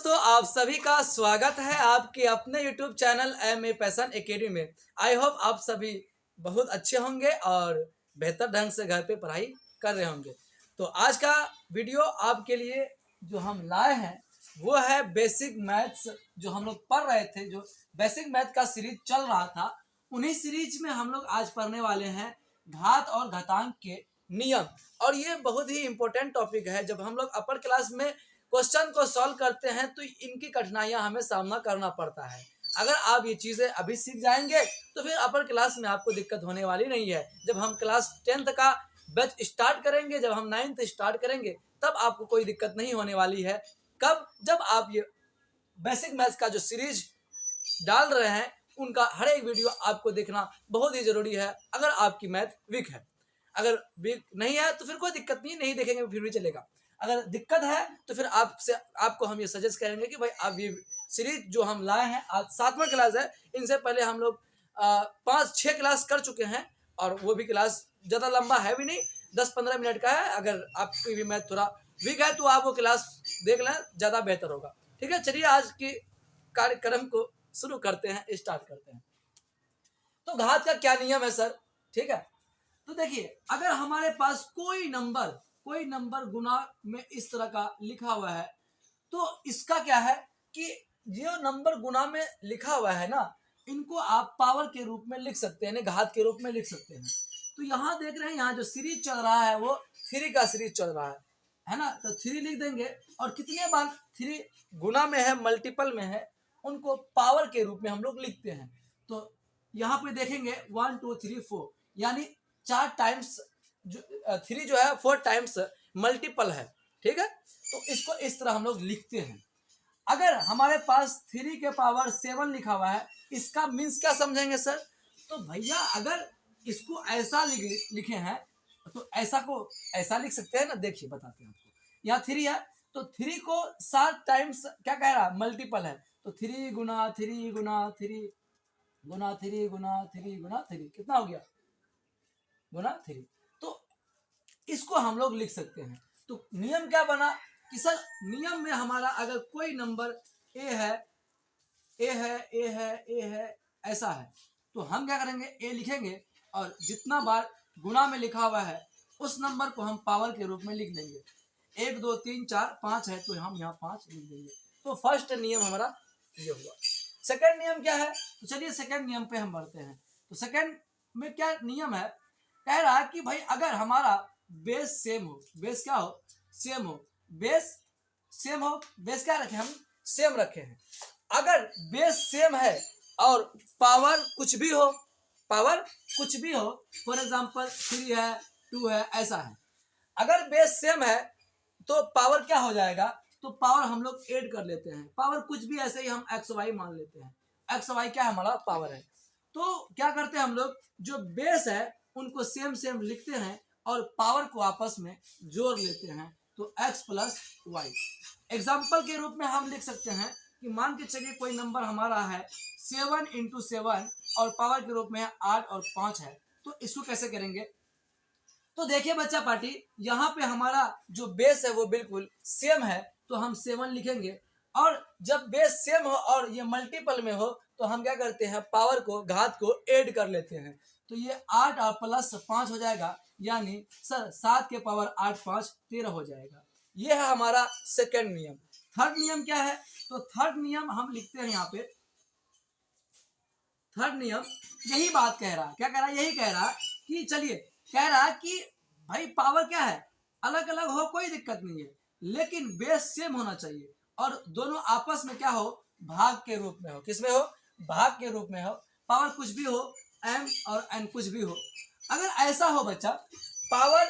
दोस्तों, आप सभी का स्वागत है आपके अपने YouTube channel M A passion academy में। आई होप आप सभी बहुत अच्छे होंगे और बेहतर ढंग से घर पे पढ़ाई कर रहे होंगे। तो आज का वीडियो आपके लिए जो हम लाए हैं वो है बेसिक मैथ्स। जो हम लोग पढ़ रहे थे, जो बेसिक मैथ का सीरीज चल रहा था, उन्हीं सीरीज में हम लोग आज पढ़ने वाले हैं घात और घातांक के नियम। और ये बहुत ही इंपॉर्टेंट टॉपिक है। जब हम लोग अपर क्लास में क्वेश्चन को सॉल्व करते हैं तो इनकी कठिनाइयां हमें सामना करना पड़ता है। अगर आप ये चीज़ें अभी सीख जाएंगे तो फिर अपर क्लास में आपको दिक्कत होने वाली नहीं है। जब हम क्लास 10th का बैच स्टार्ट करेंगे, जब हम 9th स्टार्ट करेंगे, तब आपको कोई दिक्कत नहीं होने वाली है। कब? जब आप ये बेसिक मैथ्स का जो सीरीज डाल रहे हैं उनका हर एक वीडियो आपको देखना बहुत ही ज़रूरी है। अगर आपकी मैथ वीक है, अगर वीक नहीं है तो फिर कोई दिक्कत नहीं देखेंगे फिर भी चलेगा। अगर दिक्कत है तो फिर आपको हम ये सजेस्ट करेंगे कि भाई आप ये सीरीज जो हम लाए हैं, आज 7वां क्लास है। इनसे पहले हम लोग 5-6 क्लास कर चुके हैं और वो भी क्लास ज़्यादा लंबा है भी नहीं, 10-15 मिनट का है। अगर आपकी भी मैथ थोड़ा वीक है तो आप वो क्लास देख लें, ज़्यादा बेहतर होगा। ठीक है, चलिए आज की कार्यक्रम को शुरू करते हैं, स्टार्ट करते हैं। तो घात का क्या नियम है सर? ठीक है, तो देखिए, अगर हमारे पास कोई नंबर गुना में इस तरह का लिखा हुआ है तो इसका क्या है कि जो नंबर गुना में लिखा हुआ है ना, इनको आप पावर के रूप में लिख सकते हैं, घात के रूप में लिख सकते हैं। तो यहाँ देख रहे हैं, यहाँ जो सीरीज चल रहा है वो 3 का सीरीज चल रहा है ना। तो 3 लिख देंगे और कितने बार 3 गुना में है, मल्टीपल में है, उनको पावर के रूप में हम लोग लिखते हैं। तो यहाँ पे देखेंगे 1 2 3 4, यानी 4 टाइम्स 3 जो है 4 टाइम्स मल्टीपल है। ठीक है, तो इसको इस तरह हम लोग लिखते हैं। अगर हमारे पास 3 के पावर 7 लिखा हुआ है, इसका मीन्स क्या समझेंगे सर? तो भैया अगर इसको ऐसा लिखे हैं तो ऐसा को ऐसा लिख सकते हैं ना। देखिए बताते हैं आपको, यहाँ 3 है तो 3 को 7 टाइम्स क्या कह रहा है, मल्टीपल है। तो 3 गुना 3 गुना 3 गुना 3 गुना 3 गुना 3 कितना हो गया? गुना 3। तो इसको हम लोग लिख सकते हैं। तो नियम क्या कि सर नियम में हमारा अगर कोई नंबर ए है ऐसा है तो हम क्या करेंगे, ए लिखेंगे और जितना बार गुना में लिखा हुआ है उस नंबर को हम पावर के रूप में लिख देंगे। 1 2 3 4 5 है तो हम यहाँ 5 लिख देंगे। तो फर्स्ट नियम हमारा ये हुआ। सेकंड नियम क्या है? तो चलिए सेकंड नियम पे हम बढ़ते हैं। तो सेकंड में क्या नियम है? कह रहा है कि भाई अगर हमारा बेस सेम हो, बेस क्या हो? सेम हो। बेस सेम हो, बेस क्या रखे हम? सेम रखे हैं। अगर बेस सेम है और पावर कुछ भी हो, फॉर एग्जांपल 3 है 2 है ऐसा है, अगर बेस सेम है तो पावर क्या हो जाएगा? तो पावर हम लोग ऐड कर लेते हैं। पावर कुछ भी ऐसे ही हम एक्स वाई मान लेते हैं। एक्स वाई क्या हमारा पावर है। तो क्या करते हैं हम लोग, जो बेस है उनको सेम लिखते हैं और पावर को आपस में जोड़ लेते हैं। तो x प्लस वाई। एग्जाम्पल के रूप में हम लिख सकते हैं कि मान के चलिए कोई नंबर हमारा है 7 × 7 और पावर के रूप में 8 और 5 है। तो इसको कैसे करेंगे? तो देखिए बच्चा पार्टी, यहाँ पे हमारा जो बेस है वो बिल्कुल सेम है तो हम 7 लिखेंगे। और जब बेस सेम हो और ये मल्टीपल में हो तो हम क्या करते हैं, पावर को, घात को ऐड कर लेते हैं। तो ये 8 और प्लस 5 हो जाएगा, यानी सर 7 के पावर 8 5 13 हो जाएगा। ये है हमारा सेकंड नियम। थर्ड नियम क्या है? तो थर्ड नियम हम लिखते हैं यहाँ पे। थर्ड नियम यही बात कह रहा, क्या कह रहा? यही कह रहा कि चलिए, कह रहा कि भाई पावर क्या है, अलग अलग हो कोई दिक्कत नहीं है, लेकिन बेस सेम होना चाहिए और दोनों आपस में क्या हो, भाग के रूप में हो। किसमें हो? भाग के रूप में हो। पावर कुछ भी हो, m और n कुछ भी हो। अगर ऐसा हो बच्चा, पावर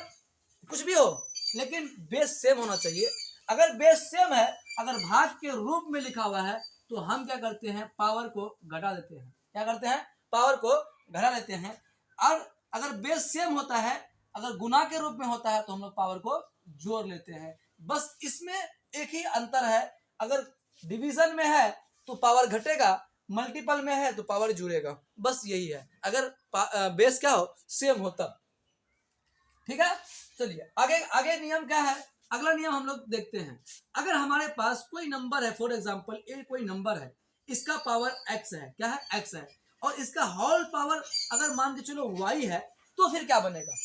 कुछ भी हो लेकिन बेस सेम होना चाहिए। अगर बेस सेम है, अगर भाग के रूप में लिखा हुआ है तो हम क्या करते हैं, पावर को घटा देते हैं। क्या करते हैं? पावर को घटा लेते हैं। और अगर बेस सेम होता है, अगर गुना के रूप में होता है तो हम लोग पावर को जोड़ लेते हैं। बस इसमें एक ही अंतर है, अगर डिवीजन में है तो पावर घटेगा, मल्टीपल में है तो पावर जुड़ेगा। बस यही है, अगर बेस क्या हो, सेम हो तब। ठीक है, चलिए आगे नियम क्या है? अगला नियम हम लोग देखते हैं। अगर हमारे पास कोई नंबर है, फॉर एग्जांपल ए कोई नंबर है, इसका पावर x है, क्या है, x है, और इसका होल पावर अगर मान के चलो y है, तो फिर क्या बनेगा?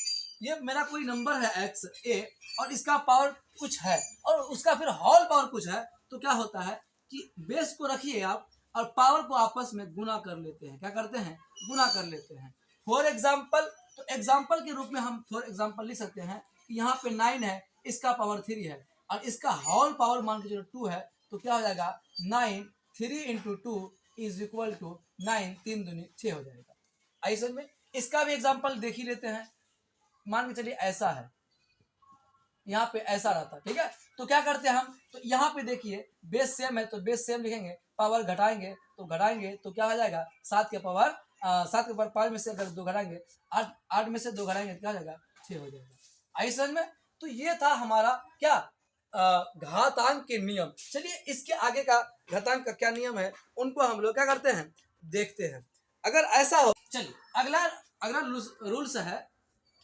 ये मेरा कोई नंबर है x a और इसका पावर कुछ है और उसका फिर होल पावर कुछ है, तो क्या होता है कि बेस को रखिए आप और पावर को आपस में गुना कर लेते हैं। क्या करते हैं? गुना कर लेते हैं। फॉर एग्जाम्पल, तो एग्जाम्पल के रूप में हम फॉर एग्जाम्पल लिख सकते हैं कि यहाँ पे 9 है, इसका पावर 3 है और इसका होल पावर मान के चलो 2 है, तो क्या हो जाएगा? 9 3 इंटू 2 इज इक्वल टू 9, 3 दूनी 6 हो जाएगा। ऐसे में इसका भी एग्जाम्पल देख ही लेते हैं। मान के चलिए ऐसा है, यहाँ पे ऐसा रहता, ठीक है, तो क्या करते हैं हम, तो यहाँ पे देखिए बेस सेम है तो बेस सेम लिखेंगे, पावर घटाएंगे तो क्या हो जाएगा? 7 के पावर 5 में से अगर 2 घटाएंगे 8 में से 2 घटाएंगे क्या हो जाएगा? 6 हो जाएगा। आई समझ में? तो ये था हमारा क्या घातांक के नियम। चलिए इसके आगे का घातांक का क्या नियम है उनको हम लोग क्या करते हैं, देखते हैं। अगर ऐसा हो, चलिए अगला अगला रूल्स है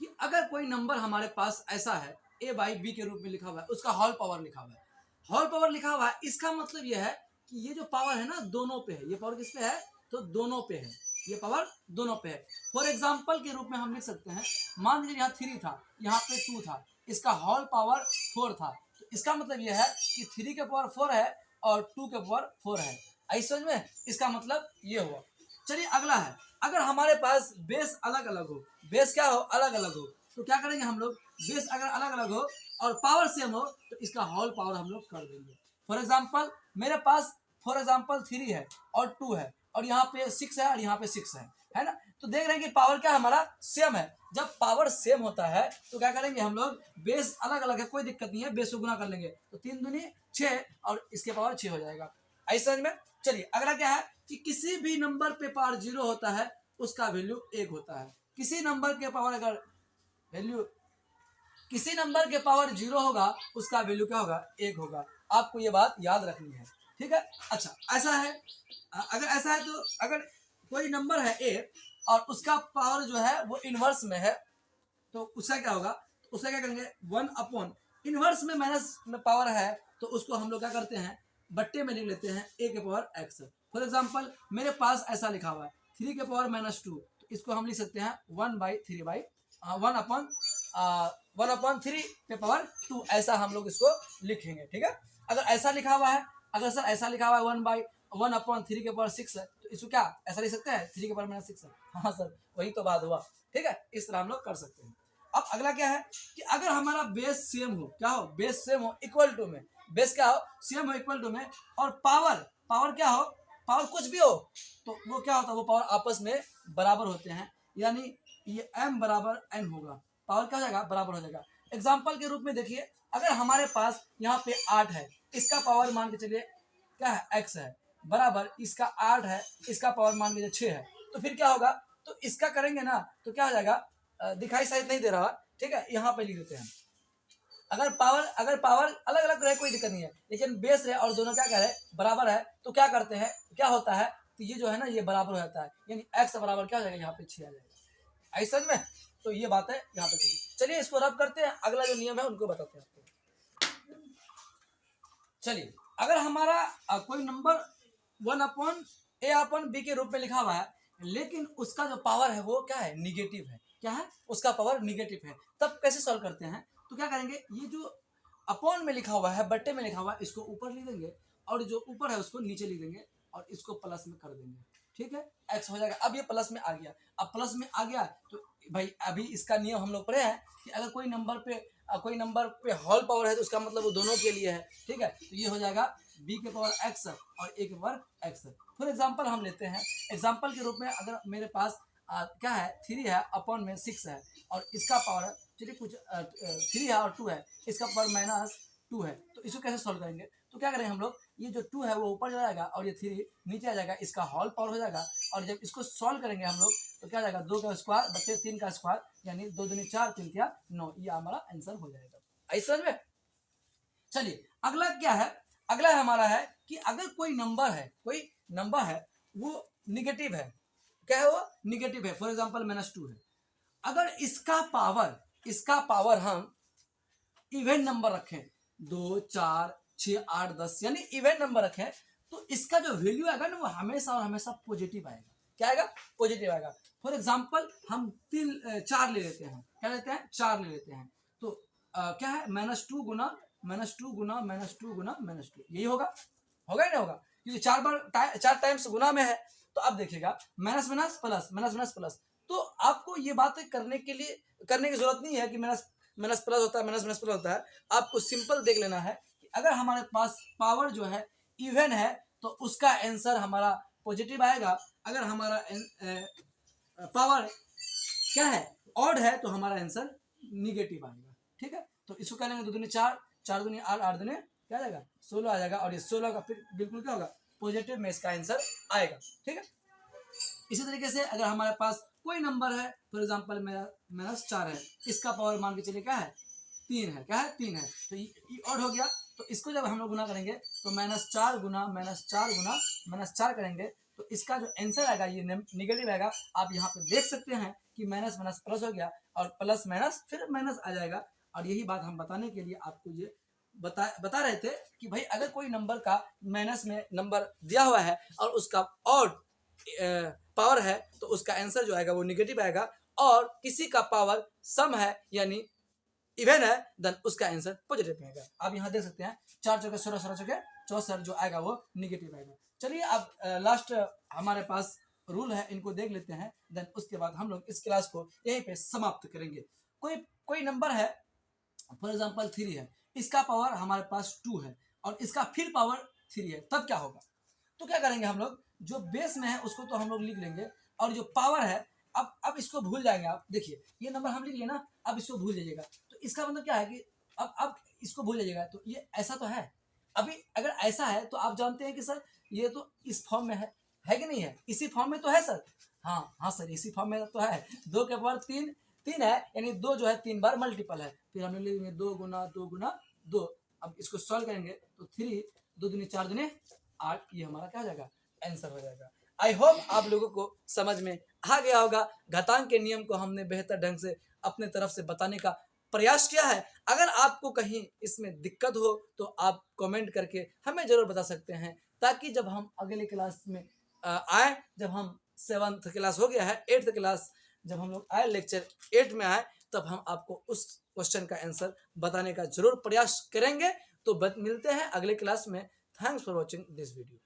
कि अगर कोई नंबर हमारे पास ऐसा है a बाई बी के रूप में लिखा हुआ है, उसका होल पावर लिखा हुआ है, होल पावर लिखा हुआ है, इसका मतलब यह है कि ये जो पावर है ना दोनों पे है। ये पावर किस पे है? तो दोनों पे है, ये पावर दोनों पे है। फॉर एग्जाम्पल के रूप में हम लिख सकते हैं, मान लीजिए यहाँ 3 था, यहाँ पे 2 था, इसका होल पावर 4 था, तो इसका मतलब यह है कि 3 के पावर 4 है और 2 के पावर 4 है। ऐसे समझ में? इसका मतलब ये हुआ। चलिए अगला है, अगर हमारे पास बेस अलग अलग हो, बेस क्या हो? अलग अलग हो, तो क्या करेंगे हम लोग? बेस अगर अलग अलग हो और पावर सेम हो तो इसका होल पावर हम लोग कर देंगे। फॉर एग्जाम्पल मेरे पास फॉर एग्जाम्पल 3 है और 2 है और यहाँ पे 6 है और यहाँ पे 6 है ना? तो देख रहे हैं कि पावर क्या हमारा सेम है। जब पावर सेम होता है तो क्या करेंगे हम लोग? बेस अलग अलग है, कोई दिक्कत नहीं है, बेस को गुना कर लेंगे तो 3 दूनी 6 और इसके पावर 6 हो जाएगा। ऐसे समझ में? चलिए अगला क्या है कि किसी भी नंबर पे पावर 0 होता है उसका वैल्यू 1 होता है। किसी नंबर के पावर अगर वैल्यू किसी नंबर के पावर 0 होगा उसका वैल्यू क्या होगा? 1 होगा। आपको ये बात याद रखनी है, ठीक है। अच्छा ऐसा है, अगर ऐसा है तो अगर कोई नंबर है a और उसका पावर जो है वो इनवर्स में है तो उसका क्या होगा? तो उसका क्या करेंगे? 1 अपॉन इनवर्स में माइनस में पावर है तो उसको हम लोग क्या करते हैं? बट्टे में लिख लेते हैं a के पावर x। फॉर एग्जाम्पल मेरे पास ऐसा लिखा हुआ है 3 के पावर -2, तो इसको हम लिख सकते हैं 1/3 के पावर 2, ऐसा हम लोग इसको लिखेंगे, ठीक है। अगर ऐसा लिखा हुआ है, अगर सर ऐसा लिखा हुआ है 1/3 के पावर 6 है तो इसको क्या ऐसा लिख सकते हैं? 3 के पावर -6 है। हाँ सर वही तो बात हुआ, ठीक है। इस तरह हम लोग कर सकते हैं। अब अगला क्या है कि अगर हमारा बेस सेम हो, क्या हो? बेस सेम हो, इक्वल टू में, बेस क्या हो? सेम हो, इक्वल टू में, और पावर क्या हो? पावर कुछ भी हो तो वो क्या होता है? वो पावर आपस में बराबर होते हैं, यानी ये m बराबर n होगा, पावर क्या हो जाएगा? बराबर हो जाएगा। एग्जाम्पल के रूप में देखिए, अगर हमारे पास यहाँ पे 8 है, इसका पावर मान के चलिए क्या है? x है, बराबर इसका 8 है, इसका पावर मान के 6 है, तो फिर क्या होगा? तो इसका करेंगे ना तो क्या हो जाएगा? दिखाई शायद नहीं दे रहा, ठीक है, यहाँ पे लिख देते हैं। अगर पावर अलग अलग रहे कोई दिक्कत नहीं है, लेकिन बेस है और दोनों क्या कह रहे? बराबर है, तो क्या करते हैं? क्या होता है? तो ये जो है ना ये बराबर हो जाता है, यानी x बराबर क्या हो जाएगा? यहाँ पे 6 आ जाएगा। ऐसा में तो ये बात है यहाँ पे। चलिए इसको रब करते हैं, अगला जो नियम है उनको बताते हैं आपको। चलिए अगर हमारा कोई नंबर 1/a/b के रूप में लिखा हुआ है, लेकिन उसका जो पावर है वो क्या है? निगेटिव है। क्या है? उसका पावर निगेटिव है। तब कैसे सॉल्व करते हैं? तो क्या करेंगे? ये जो अपॉन में लिखा हुआ है, बट्टे में लिखा हुआ है, इसको ऊपर लिख देंगे और जो ऊपर है उसको नीचे लिख देंगे और इसको प्लस में कर देंगे, ठीक है। x हो जाएगा। अब ये प्लस में आ गया, अब प्लस में आ गया तो भाई अभी इसका नियम हम लोग पढ़े हैं कि अगर कोई नंबर पे होल पावर है तो उसका मतलब वो दोनों के लिए है, ठीक है। तो ये हो जाएगा b के पावर x और a के पावर x। फॉर एग्जाम्पल हम लेते हैं, एग्जाम्पल के रूप में अगर मेरे पास क्या है? 3 है, अपॉन में 6 है और इसका पावर चलिए कुछ 3 है और 2 है, इसका पावर -2 है, तो इसको कैसे सॉल्व करेंगे? तो क्या करेंगे हम लोग? ये जो 2 है वो ऊपर जाएगा और ये 3 नीचे आ जाएगा, इसका होल पावर हो जाएगा। और जब इसको सॉल्व करेंगे हम लोग तो क्या जाएगा? 2 का स्क्वायर बटे 3 का स्क्वायर, यानी 2 दूनी 4, 3 तिया 9, ये हमारा आंसर हो जाएगा। ऐसा में चलिए अगला क्या है? अगला हमारा है कि अगर कोई नंबर है वो निगेटिव है, क्या है? वो निगेटिव है। फॉर एग्जाम्पल -2 है, अगर इसका पावर हम इवेंट नंबर रखें 2, 4, 6, 8, 10 यानी इवेंट नंबर रखें, तो इसका जो वैल्यू आएगा ना वो हमेशा और हमेशा पॉजिटिव आएगा। क्या आएगा? पॉजिटिव आएगा। फॉर एग्जाम्पल हम 4 ले लेते हैं। क्या लेते हैं? 4 ले लेते हैं। तो क्या है? -2 गुना -2 गुना -2 गुना -2, यही होगा। होगा ही ना होगा, क्योंकि 4 टाइम्स गुना में है। तो अब देखिएगा minus minus plus, minus minus plus. तो आपको ये बातें करने की जरूरत नहीं है कि माइनस माइनस प्लस होता है, माइनस माइनस प्लस होता है। आपको सिंपल देख लेना है कि अगर हमारे पास पावर जो है इवन है तो उसका आंसर हमारा पॉजिटिव आएगा। अगर हमारा पावर क्या है? ऑड है, तो हमारा आंसर निगेटिव आएगा। ठीक है, तो इसको क्या लेंगे? 2 दूनी 4, 4 दूनी 8, 8 दूनी क्या आ जाएगा? 16 आ जाएगा। और ये 16 का फिर बिल्कुल क्या होगा? पॉजिटिव में इसका आंसर आएगा। ठीक है, इसी तरीके से अगर हमारे पास कोई नंबर है, फॉर एग्जाम्पल मेरा -4 है, इसका पावर मान के चलिए क्या है? 3 है। क्या है? 3 है। तो ये ऑड हो गया। तो इसको जब हम लोग गुना करेंगे तो -4 गुना -4 गुना -4 करेंगे तो इसका जो आंसर आएगा ये निगेटिव आएगा। आप यहाँ पे देख सकते हैं कि माइनस माइनस प्लस हो गया और प्लस माइनस फिर माइनस आ जाएगा। और यही बात हम बताने के लिए आपको ये बता रहे थे कि भाई अगर कोई नंबर का माइनस में नंबर दिया हुआ है और उसका ऑड पावर है तो उसका आंसर जो आएगा वो निगेटिव आएगा। और किसी का पावर सम है यानी इवन है, देन उसका आंसर पॉजिटिव आएगा। आप यहाँ देख सकते हैं 4 चौके 16, 16 चौके 64 जो आएगा वो निगेटिव आएगा। चलिए अब लास्ट हमारे पास रूल है, इनको देख लेते हैं, देन उसके बाद हम लोग इस क्लास को यहीं पे समाप्त करेंगे। कोई नंबर है, फॉर एग्जाम्पल 3 है, इसका पावर हमारे पास 2 है और इसका फिर पावर 3 है, तब क्या होगा? तो क्या करेंगे हम लोग? जो बेस में है उसको तो हम लोग लिख लेंगे और जो पावर है अब इसको भूल जाएंगे। आप देखिए ये नंबर हम लिख लिए ना, अब इसको भूल जाइएगा। तो इसका मतलब क्या है कि अब इसको भूल जाइएगा। तो ये ऐसा तो है, अभी अगर ऐसा है तो आप जानते हैं कि सर ये तो इस फॉर्म में है कि नहीं है? इसी फॉर्म में तो है सर। हाँ हाँ सर, इसी फॉर्म में तो है। 2 के पावर 3 है, यानी 2 जो है 3 बार मल्टीपल है। फिर हम लोग लिखेंगे 2 गुना 2 गुना 2। अब इसको सॉल्व करेंगे तो 3 2 दूनी 4 दूनी 8, ये हमारा क्या हो जाएगा? आंसर हो जाएगा। आई होप आप लोगों को समझ में आ गया होगा। घातांक के नियम को हमने बेहतर ढंग से अपने तरफ से बताने का प्रयास किया है। अगर आपको कहीं इसमें दिक्कत हो तो आप कमेंट करके हमें जरूर बता सकते हैं, ताकि जब हम अगले क्लास में आए, जब हम 7th क्लास हो गया है, 8th क्लास जब हम लोग आए, लेक्चर 8 में आए, तब हम आपको उस क्वेश्चन का आंसर बताने का जरूर प्रयास करेंगे। तो मिलते हैं अगले क्लास में। Thanks for watching this video.